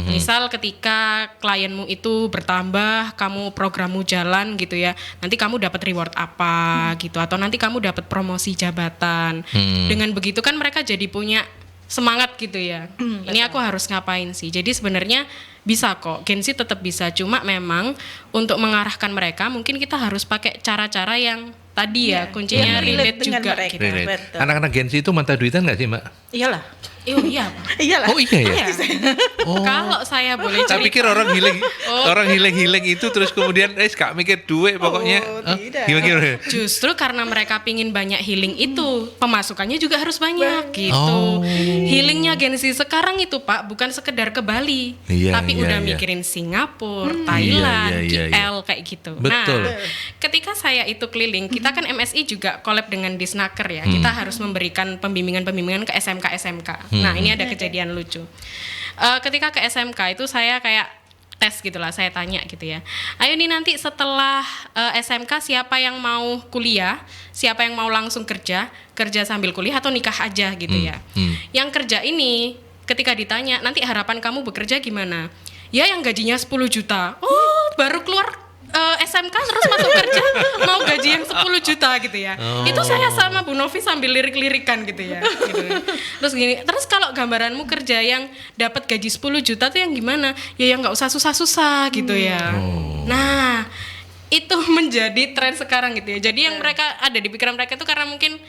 Misal ketika klienmu itu bertambah, kamu programmu jalan gitu ya, nanti kamu dapat reward apa gitu, atau nanti kamu dapat promosi jabatan. Dengan begitu kan mereka jadi punya semangat gitu ya. Ini aku harus ngapain sih. Jadi sebenarnya bisa kok, Gen Z tetap bisa. Cuma memang untuk mengarahkan mereka mungkin kita harus pakai cara-cara yang tadi ya, kuncinya relate dengan juga mereka. gitu. Betul. Anak-anak Gen Z itu mata duitan nggak sih, Mbak? Iyalah. Iya, Pak. Iyalah. Oh iya ya. Kalau saya boleh Saya cerita. pikir orang healing itu terus kemudian gak mikir duit pokoknya. Tidak. Gimana? Justru karena mereka pingin banyak healing itu, pemasukannya juga harus banyak gitu. Healingnya Gen Z sekarang itu Pak, bukan sekedar ke Bali, Iya, tapi iya, udah iya. mikirin Singapura, Thailand, Iya. KL kayak gitu. Betul. Nah, ketika saya itu keliling, kita kan MSI juga collab dengan Disnaker ya. Kita harus memberikan pembimbingan-pembimbingan ke SMK. Nah, ini ada kejadian lucu. Ketika ke SMK itu saya kayak tes gitulah, saya tanya gitu ya. Ayo nih nanti setelah SMK siapa yang mau kuliah, siapa yang mau langsung kerja sambil kuliah atau nikah aja gitu ya. Yang kerja ini ketika ditanya, nanti harapan kamu bekerja gimana? Ya yang gajinya 10 juta. Oh, baru keluar SMK terus masuk kerja mau gaji yang 10 juta gitu ya. Itu saya sama Bu Novi sambil lirik-lirikan gitu ya. Gitu. Terus gini, terus kalau gambaranmu kerja yang dapat gaji 10 juta tuh yang gimana? Ya yang nggak usah susah-susah gitu ya. Nah, itu menjadi tren sekarang gitu ya. Jadi yang mereka ada di pikiran mereka itu karena mungkin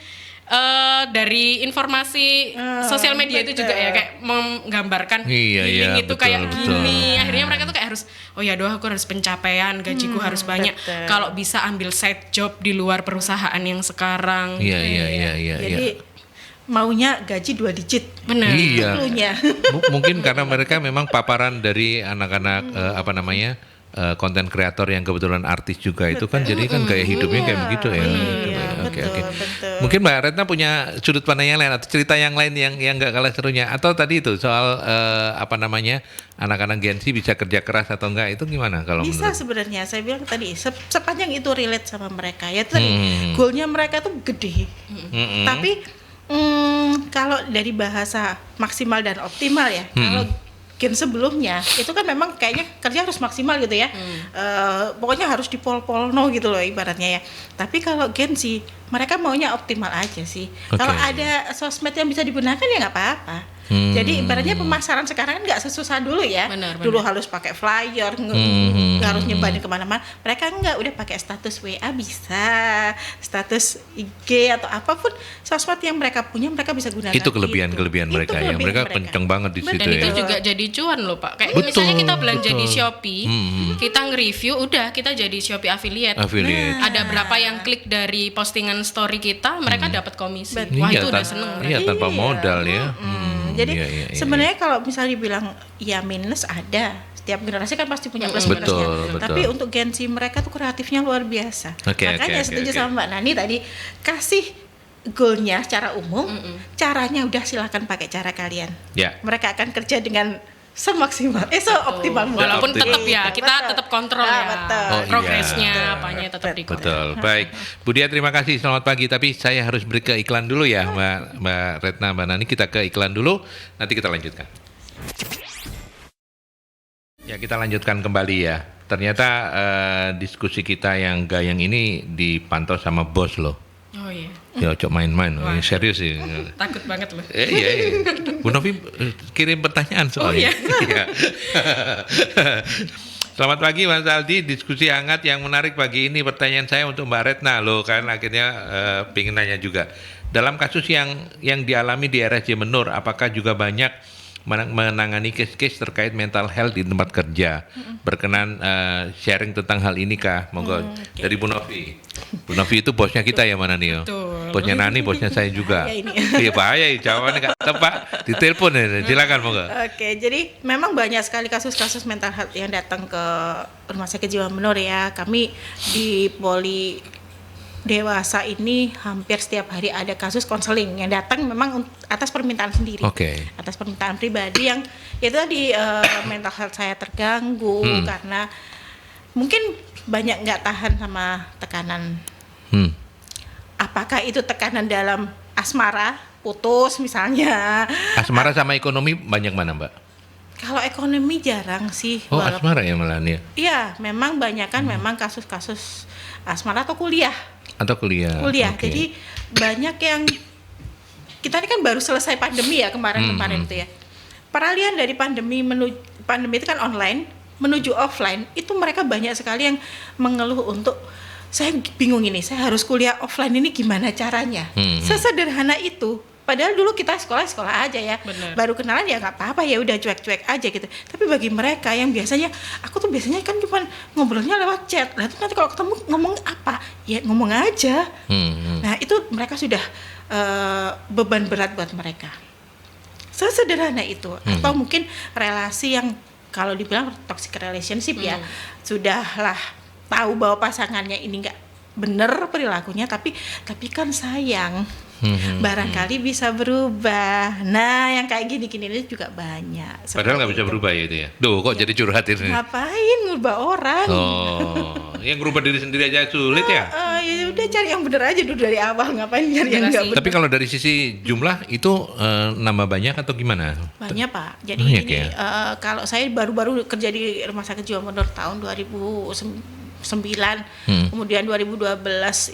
dari informasi sosial media itu juga ya kayak menggambarkan healing itu betul, kayak betul. gini. Akhirnya mereka tuh kayak harus aku harus pencapaian, gajiku harus banyak. Betul. Kalau bisa ambil side job di luar perusahaan yang sekarang. Iya. Jadi maunya gaji 2 digit. Benar. Iya. Dulunya. Mungkin karena mereka memang paparan dari anak-anak konten kreator yang kebetulan artis juga itu kan jadi kan gaya hidupnya kayak begitu ya. Oke. Betul. Mungkin Mbak Retna punya sudut pandang yang lain atau cerita yang lain yang nggak kalah serunya atau tadi itu soal anak-anak Gen Z bisa kerja keras atau enggak itu gimana kalau Bisa menurut? sebenarnya, saya bilang tadi sepanjang itu relate sama mereka ya tadi goalnya mereka tuh gede. Tapi kalau dari bahasa maksimal dan optimal ya, kalau gen sebelumnya itu kan memang kayaknya kerja harus maksimal gitu ya. Pokoknya harus dipol-polno gitu loh ibaratnya ya. Tapi kalau Gen Z mereka maunya optimal aja sih. Kalau ada sosmed yang bisa digunakan ya nggak apa-apa. Jadi ibaratnya pemasaran sekarang kan nggak sesusah dulu ya. Benar. Dulu harus pakai flyer, harus nyebarin kemana-mana. Mereka nggak, udah pakai status WA bisa, status IG atau apapun sosmed yang mereka punya mereka bisa gunakan. Itu kelebihan mereka ya. Mereka kenceng banget di situ Dan itu ya. juga jadi cuan loh Pak. Kayak Betul, misalnya kita belanja di betul. Shopee, kita nge-review, udah kita jadi Shopee affiliate. Ada berapa yang klik dari postingan story kita, mereka dapat komisi. Wah Iya, itu udah seneng mereka. Iya tanpa modal ya. Jadi iya, iya, iya. sebenarnya kalau misalnya dibilang ya minus ada, setiap generasi kan pasti punya plus Betul, minusnya. betul. Tapi untuk Gen Z mereka tuh kreatifnya luar biasa. Oke, Makanya oke, setuju oke. sama Mbak Nani tadi, kasih goalnya secara umum, caranya udah silahkan pakai cara kalian. Ya. Mereka akan kerja dengan seoptimal mungkin. Walaupun Optimal. tetap ya kita Betul. tetap kontrol Ah, ya. betul. Oh, iya. Progresnya apanya tetap dikontrol. Betul, baik. Bu Dia terima kasih, selamat pagi. Tapi saya harus beri ke iklan dulu ya, Mbak Retna, Mbak Nani. Kita ke iklan dulu, nanti kita lanjutkan. Ya, kita lanjutkan kembali ya. Ternyata diskusi kita yang gayang ini dipantau sama bos loh. Oh iya. Ya, cok main-main, Wah. ini serius sih. Takut banget loh. Iya. Bu Novi kirim pertanyaan soalnya. Iya. Selamat pagi Mas Aldi, diskusi hangat yang menarik pagi ini. Pertanyaan saya untuk Mbak Retna loh, kan akhirnya pengen nanya juga. Dalam kasus yang dialami di RSJ Menur, apakah juga banyak menangani case-case terkait mental health di tempat kerja? Berkenan sharing tentang hal ini kah? Monggo dari Bu Novi. Bu Novi itu bosnya kita ya, mana nih? Betul. Bosnya Nani, bosnya saya juga. Bahaya ini. Iya bahaya, jawabannya nggak tepat. Ditelepon ya, silakan monggo. Oke, jadi memang banyak sekali kasus-kasus mental health yang datang ke Rumah Sakit Jiwa Menur ya. Kami di Poli Dewasa ini hampir setiap hari ada kasus konseling yang datang memang atas permintaan sendiri. Oke. Atas permintaan pribadi yang itu tadi mental health saya terganggu karena mungkin banyak nggak tahan sama tekanan. Apakah itu tekanan dalam asmara, putus misalnya? Asmara sama ekonomi banyak mana Mbak? Kalau ekonomi jarang sih. Oh asmara ya malah nih. Iya, memang banyak kan memang kasus-kasus asmara atau kuliah. Atau kuliah. Oke. Jadi banyak yang kita ini kan baru selesai pandemi ya kemarin itu ya. Peralihan dari pandemi itu kan online menuju offline, itu mereka banyak sekali yang mengeluh untuk saya bingung ini, saya harus kuliah offline ini gimana caranya? Sesederhana itu. Padahal dulu kita sekolah aja ya. Bener. Baru kenalan ya nggak apa-apa ya udah cuek-cuek aja gitu. Tapi bagi mereka yang biasanya aku tuh biasanya kan cuma ngobrolnya lewat chat. Lah nanti kalau ketemu ngomong apa? Ya ngomong aja. Nah, itu mereka sudah beban berat buat mereka. Sesederhana itu. Atau mungkin relasi yang kalau dibilang toxic relationship ya, sudahlah tahu bahwa pasangannya ini nggak bener perilakunya, tapi kan sayang. Barangkali bisa berubah. Nah, yang kayak gini-gini ini juga banyak. Padahal nggak bisa berubah ya itu ya. Duh, kok jadi curhat ini? Ngapain ngubah orang? Oh, yang berubah diri sendiri aja sulit ya. Ya udah cari yang bener aja dulu dari awal. Ngapain nyari yang nggak bener? Tapi kalau dari sisi jumlah itu nambah banyak atau gimana? Banyak Pak. Jadi Banyak ini ya? kalau saya baru-baru kerja di Rumah Sakit Jiwa Menur tahun 2009, kemudian 2012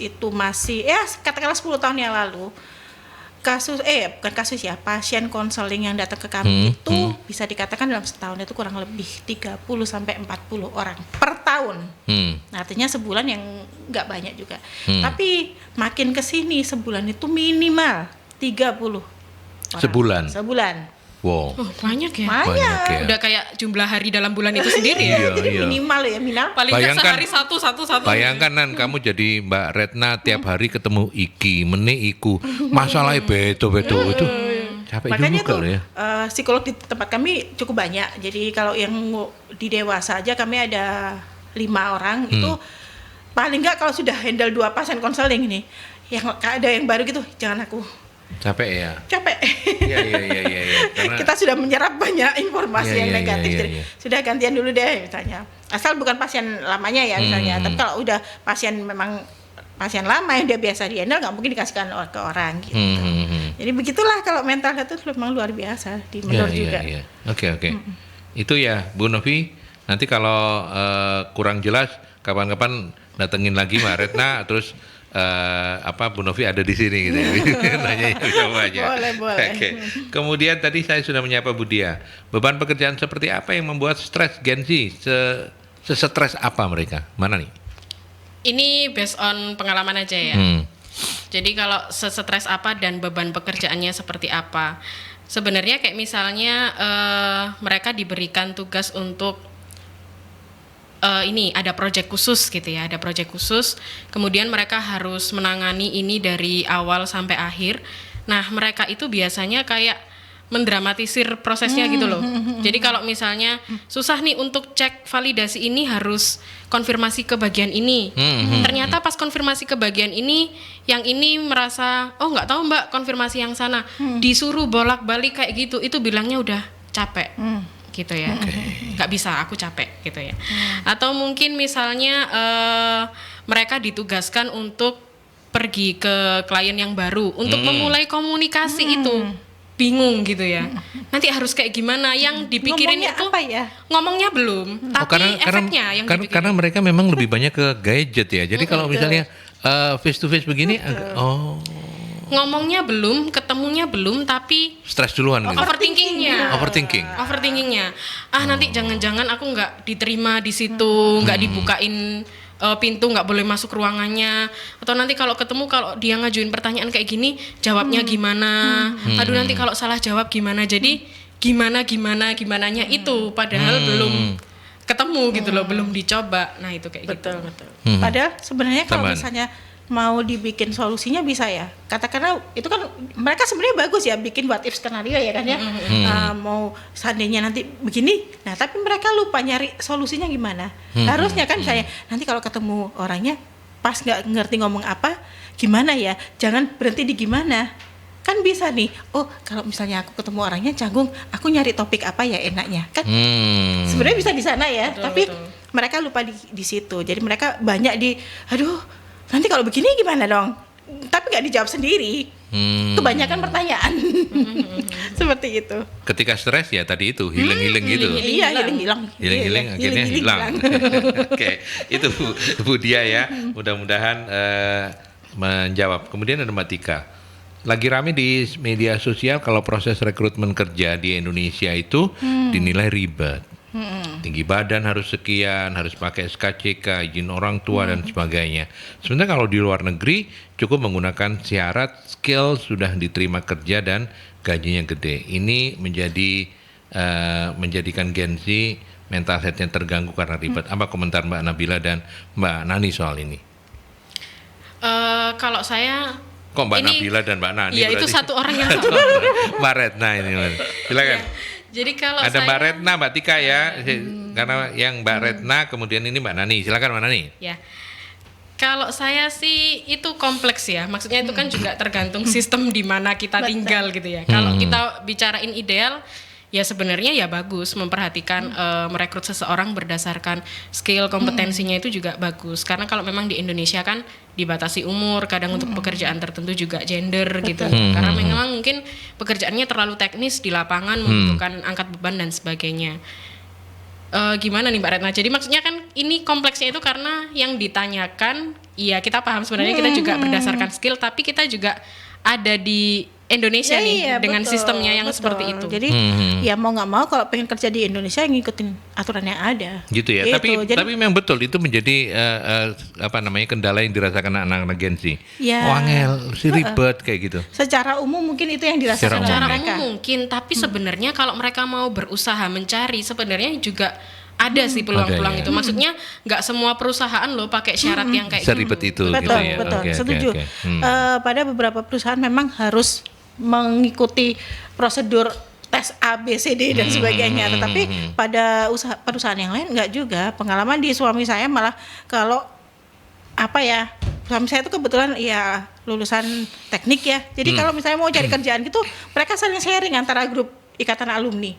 itu masih ya katakanlah 10 tahun yang lalu. Bukan kasus ya, pasien konseling yang datang ke kami itu bisa dikatakan dalam setahun itu kurang lebih 30 sampai 40 orang per tahun. Nah, artinya sebulan yang nggak banyak juga. Tapi makin ke sini sebulan itu minimal 30 orang. Sebulan. Wow. Oh, banyak ya. Banyak ya. Udah kayak jumlah hari dalam bulan itu sendiri ya. Iya, Jadi iya. minimal ya, minimal. Paling nggak Bayangkan- sehari satu. Bayangkan Nan, kamu jadi Mbak Retna tiap hari ketemu iki, iku. Masalahnya beto-beto itu. Capek Makanya juga tuh loh ya. psikolog di tempat kami cukup banyak. Jadi kalau yang di dewasa aja kami ada 5 orang itu paling nggak kalau sudah handle 2 pasien konseling ini, yang ada yang baru gitu, jangan aku Capek ya. capek. Iya. Karena Kita sudah menyerap banyak informasi Iya, yang iya, negatif. iya, Jadi iya. sudah gantian dulu deh misalnya. Asal bukan pasien lamanya ya misalnya. Tapi kalau udah pasien lama yang dia biasa di handle nggak mungkin dikasihkan ke orang gitu. Jadi begitulah kalau mental health itu memang luar biasa di Menur juga. Iya. Oke. Itu ya Bu Novi. Nanti kalau kurang jelas kapan-kapan datengin lagi Mbak Retna terus Bu Novi ada di sini gitu ya. Nanya coba aja. Boleh. Oke. Kemudian tadi saya sudah menyapa Bu Dia. Beban pekerjaan seperti apa yang membuat stres Gen Z? Sestres apa mereka? Mana nih? Ini based on pengalaman aja ya. Jadi kalau stres apa dan beban pekerjaannya seperti apa. Sebenarnya kayak misalnya mereka diberikan tugas untuk ini ada proyek khusus gitu ya, ada proyek khusus. Kemudian mereka harus menangani ini dari awal sampai akhir. Nah, mereka itu biasanya kayak mendramatisir prosesnya gitu loh. Jadi kalau misalnya susah nih untuk cek validasi ini harus konfirmasi ke bagian ini. Ternyata pas konfirmasi ke bagian ini, yang ini merasa oh nggak tahu mbak konfirmasi yang sana, disuruh bolak-balik kayak gitu, itu bilangnya udah capek. Gitu ya, nggak bisa, aku capek gitu ya. Atau mungkin misalnya mereka ditugaskan untuk pergi ke klien yang baru untuk memulai komunikasi itu bingung gitu ya. Nanti harus kayak gimana? Yang dipikirin Ngomongnya itu apa ya? ngomongnya belum, tapi efeknya yang dipikirin. Karena mereka memang lebih banyak ke gadget ya. Jadi kalau misalnya face to face begini, ngomongnya belum, ketemunya belum, tapi stres duluan gitu. Overthinkingnya. Nanti jangan-jangan aku nggak diterima di situ, nggak dibukain pintu, nggak boleh masuk ruangannya. Atau nanti kalau ketemu, kalau dia ngajuin pertanyaan kayak gini, jawabnya gimana? Aduh nanti kalau salah jawab gimana? Jadi gimananya itu padahal belum ketemu gitu loh, belum dicoba. Nah itu kayak Betul. gitu. Padahal sebenarnya kalau Tambahan. misalnya mau dibikin solusinya bisa ya. Katakanlah itu kan mereka sebenarnya bagus ya bikin what if skenario ya kan ya. Mau seandainya nanti begini. Nah, tapi mereka lupa nyari solusinya gimana. Harusnya kan misalnya nanti kalau ketemu orangnya pas nggak ngerti ngomong apa, gimana ya? Jangan berhenti di gimana. Kan bisa nih. Oh, kalau misalnya aku ketemu orangnya canggung, aku nyari topik apa ya enaknya. Kan sebenarnya bisa di sana ya, tapi mereka lupa di situ. Jadi mereka banyak aduh nanti kalau begini gimana dong? Tapi nggak dijawab sendiri. Kebanyakan pertanyaan. Seperti itu. Ketika stres ya tadi itu healing gitu. Iya, hilang. Healing akhirnya hilang. Oke, itu Bu Dia ya. Mudah-mudahan menjawab. Kemudian ada Mbak Tika. Lagi rame di media sosial kalau proses rekrutmen kerja di Indonesia itu dinilai ribet. Tinggi badan harus sekian, harus pakai SKCK, izin orang tua dan sebagainya. Sebenarnya kalau di luar negeri cukup menggunakan syarat skill sudah diterima kerja dan gajinya gede. Ini menjadikan Gen Z mental health-nya terganggu karena ribet. Apa komentar Mbak Nabila dan Mbak Nani soal ini? Kalau saya Kok Mbak Nabila dan Mbak Nani? ya itu satu orang yang sama. Mbak Retna ini. Silakan. Jadi kalau Ada saya, Mbak Retna, Mbak Tika ya. Karena yang Mbak Retna, kemudian ini Mbak Nani. Silakan Mbak Nani. ya, kalau saya sih itu kompleks ya. Maksudnya itu kan juga tergantung sistem di mana kita tinggal gitu ya. Kalau kita bicarain ideal, ya sebenarnya ya bagus memperhatikan merekrut seseorang berdasarkan skill, kompetensinya itu juga bagus. Karena kalau memang di Indonesia kan dibatasi umur, kadang untuk pekerjaan tertentu juga gender gitu. Karena memang mungkin pekerjaannya terlalu teknis di lapangan, membutuhkan angkat beban dan sebagainya. Gimana nih Mbak Retna? Jadi maksudnya kan ini kompleksnya itu karena yang ditanyakan, iya kita paham sebenarnya kita juga berdasarkan skill, tapi kita juga ada di Indonesia Ya, nih iya, dengan betul, sistemnya yang betul. seperti itu. Jadi ya mau nggak mau kalau pengen kerja di Indonesia ngikutin aturan yang ada. Gitu ya. Tapi memang betul itu menjadi kendala yang dirasakan anak-anak Gen Z. Ya. Angel, si ribet kayak gitu. Secara umum mungkin itu yang dirasakan oleh Secara mereka. umum mungkin, tapi sebenarnya kalau mereka mau berusaha mencari, sebenarnya juga ada sih peluang-peluang Ada, ya. itu. Maksudnya nggak semua perusahaan loh pakai syarat yang kayak Seribet itu Betul, gitu ya. betul, Oke, setuju. oke. Pada beberapa perusahaan memang harus mengikuti prosedur tes A, B, C, D dan sebagainya. Tetapi pada perusahaan yang lain enggak juga. Pengalaman di suami saya malah kalau suami saya itu kebetulan ya lulusan teknik ya. Jadi kalau misalnya mau cari kerjaan gitu, mereka saling sharing antara grup ikatan alumni.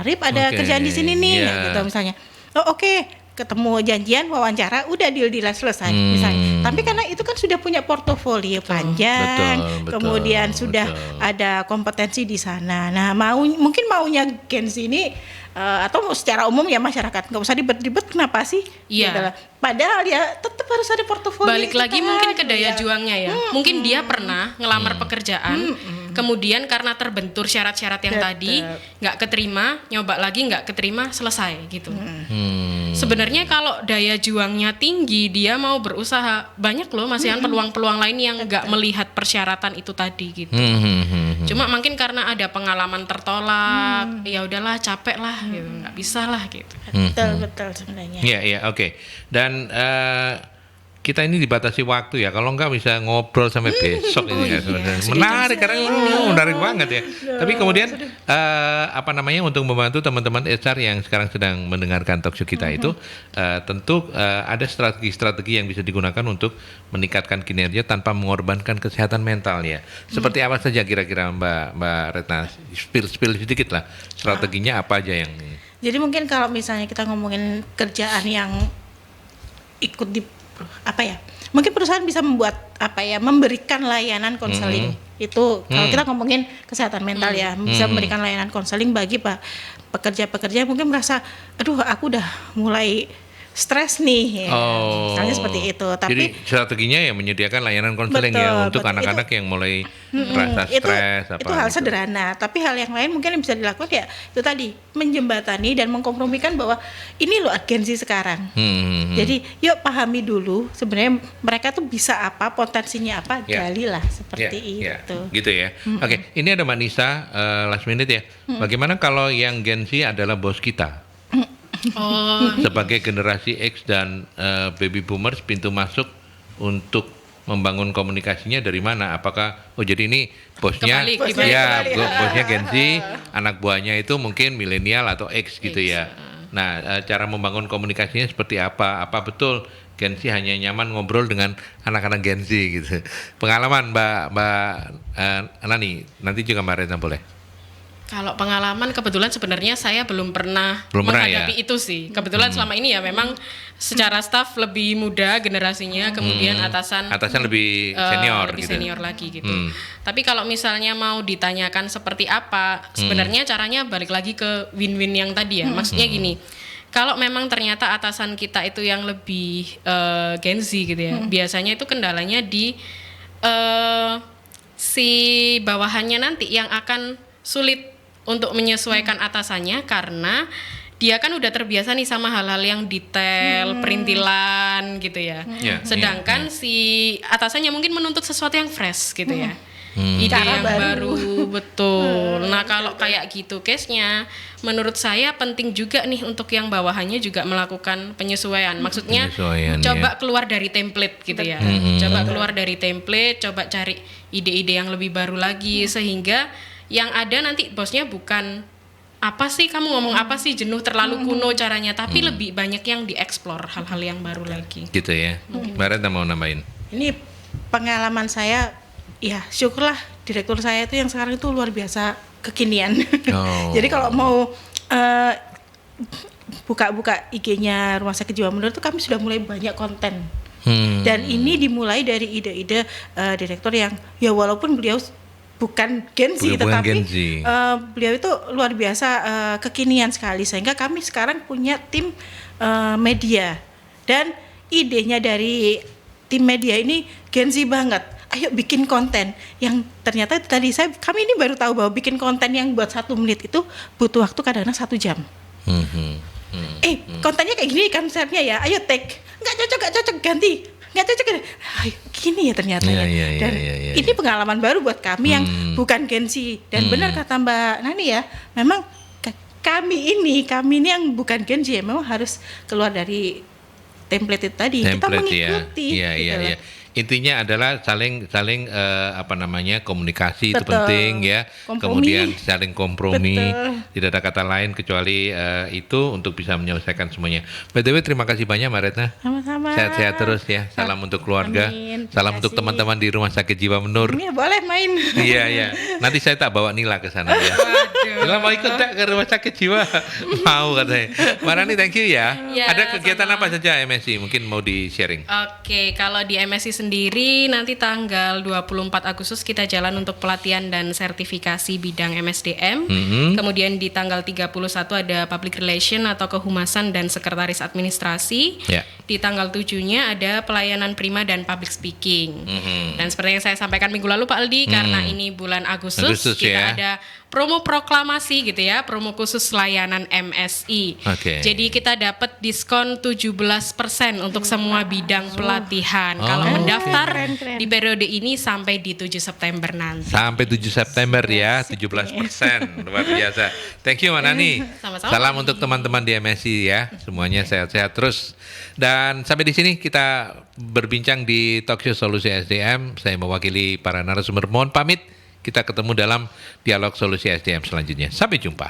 Rip ada Oke, kerjaan di sini nih, iya. gitu misalnya. Oh oke. Ketemu janjian wawancara udah deal-dealan selesai misalnya. Tapi karena itu kan sudah punya portofolio panjang, Betul, kemudian sudah ada kompetensi di sana. Nah, mungkin maunya Gen Z ini atau secara umum ya masyarakat nggak usah ribet-ribet, kenapa sih? Iya. Gitu lah. Padahal ya tetap harus ada portofolio. Balik lagi kita, mungkin ke gitu daya ya. juangnya ya. Mungkin dia pernah ngelamar pekerjaan, kemudian karena terbentur syarat-syarat yang Betul. tadi nggak keterima, nyoba lagi nggak keterima, selesai gitu. Sebenarnya kalau daya juangnya tinggi, dia mau berusaha, banyak loh masih peluang-peluang lain yang nggak melihat persyaratan itu tadi gitu. Cuma mungkin karena ada pengalaman tertolak, ya udahlah capek lah, gitu, nggak bisa lah gitu. Betul sebenarnya. Iya, oke. Dan kita ini dibatasi waktu ya. Kalau enggak bisa ngobrol sampai besok ini ya. Menarik karena menarik banget ya. Tapi kemudian untuk membantu teman-teman HR yang sekarang sedang mendengarkan talkshow kita itu tentu ada strategi-strategi yang bisa digunakan untuk meningkatkan kinerja tanpa mengorbankan kesehatan mental ya. Seperti apa saja kira-kira Mbak Retna? Spill sedikit lah. Strateginya apa aja yang Jadi mungkin kalau misalnya kita ngomongin kerjaan yang ikut di mungkin perusahaan bisa memberikan layanan konseling. Itu kalau kita ngomongin kesehatan mental ya, bisa memberikan layanan konseling bagi pekerja-pekerja yang mungkin merasa, aduh aku udah mulai stres nih, misalnya seperti itu. Tapi jadi strateginya ya menyediakan layanan konseling ya untuk anak-anak yang mulai merasa stres. Itu hal sederhana. Tapi hal yang lain mungkin yang bisa dilakukan ya itu tadi, menjembatani dan mengkompromikan bahwa ini loh agensi sekarang. Jadi yuk pahami dulu sebenarnya mereka tuh bisa apa, potensinya apa, galilah seperti itu. Gitu ya. Oke, ini ada Mbak Nisa last minute ya. Bagaimana kalau yang Gen Z adalah bos kita? Sebagai generasi X dan baby boomers, pintu masuk untuk membangun komunikasinya dari mana? Apakah jadi ini bosnya bosnya Gen Z, anak buahnya itu mungkin milenial atau X gitu ya. Nah, cara membangun komunikasinya seperti apa? Apa betul Gen Z hanya nyaman ngobrol dengan anak-anak Gen Z gitu? Pengalaman Mbak Nani, nanti juga Mbak Retna boleh. Kalau pengalaman kebetulan sebenarnya saya belum pernah menghadapi itu sih. Kebetulan selama ini ya memang secara staff lebih muda generasinya, kemudian atasan lebih senior lebih gitu. Senior lagi gitu. Tapi kalau misalnya mau ditanyakan seperti apa, sebenarnya caranya balik lagi ke win-win yang tadi ya. Maksudnya gini, kalau memang ternyata atasan kita itu yang lebih Gen Z gitu ya, biasanya itu kendalanya di si bawahannya nanti yang akan sulit untuk menyesuaikan atasannya, karena dia kan udah terbiasa nih sama hal-hal yang detail, perintilan gitu ya. Sedangkan si atasannya mungkin menuntut sesuatu yang fresh gitu ya. Ide yang baru. Betul. Nah, kalau kayak gitu case-nya, menurut saya penting juga nih untuk yang bawahannya juga melakukan penyesuaian. Maksudnya coba keluar dari template gitu ya. Coba keluar dari template, coba cari ide-ide yang lebih baru lagi, sehingga yang ada nanti bosnya bukan apa sih kamu ngomong apa sih, jenuh terlalu kuno caranya, tapi lebih banyak yang dieksplor hal-hal yang baru lagi. Gitu ya. Mbak Retna mau nambahin? Ini pengalaman saya, ya syukurlah direktur saya itu yang sekarang itu luar biasa kekinian. Jadi kalau mau buka-buka IG-nya Rumah Sakit Jiwa Menur itu kami sudah mulai banyak konten. Dan ini dimulai dari ide-ide direktur yang ya walaupun beliau bukan Gen Z, tetapi beliau itu luar biasa kekinian sekali, sehingga kami sekarang punya tim media, dan idenya dari tim media ini Gen Z banget. Ayo bikin konten yang ternyata tadi kami ini baru tahu bahwa bikin konten yang buat 1 menit itu butuh waktu kadang-kadang 1 jam. Kontennya kayak gini konsepnya ya, ayo take, nggak cocok ganti, nggak cocok, gini ya ternyata dan ini pengalaman baru buat kami yang bukan Gen Z. Dan benar kata Mbak Nani ya, memang kami ini yang bukan Gen Z ya, memang harus keluar dari template itu tadi, kita mengikuti. Iya. Intinya adalah saling komunikasi. Betul. Itu penting ya. Kompromi. Kemudian saling kompromi. Betul. Tidak ada kata lain kecuali itu untuk bisa menyelesaikan semuanya. By the way, terima kasih banyak Mbak Retna. Sama-sama. Sehat-sehat terus ya. Salam untuk keluarga. Amin. Salam untuk teman-teman di Rumah Sakit Jiwa Menur. Iya, boleh main. Iya. Nanti saya tak bawa Nila ke sana ya. Nila mau ikut tak ke Rumah Sakit Jiwa? Mau katanya. Mbak Rani, thank you ya. Ada kegiatan apa saja MSI? Mungkin mau di-sharing. Oke, kalau di MSI sendiri nanti tanggal 24 Agustus kita jalan untuk pelatihan dan sertifikasi bidang MSDM. Kemudian di tanggal 31 ada public relation atau kehumasan dan sekretaris administrasi. Di tanggal 7-nya ada pelayanan prima dan public speaking. Dan seperti yang saya sampaikan minggu lalu Pak Aldi, karena ini bulan Agustus kita ada promo proklamasi gitu ya, promo khusus layanan MSI. Jadi kita dapat diskon 17% untuk semua bidang pelatihan. Kalau mendaftar di periode ini sampai di 7 September nanti. Sampai 7 September ya, 17%. Luar biasa. Thank you Mbak Nani. Sama-sama. Salam untuk teman-teman di MSI ya. Semuanya sehat-sehat terus. Dan Dan sampai di sini kita berbincang di Talkshow Solusi SDM. Saya mewakili para narasumber, mohon pamit. Kita ketemu dalam dialog Solusi SDM selanjutnya. Sampai jumpa.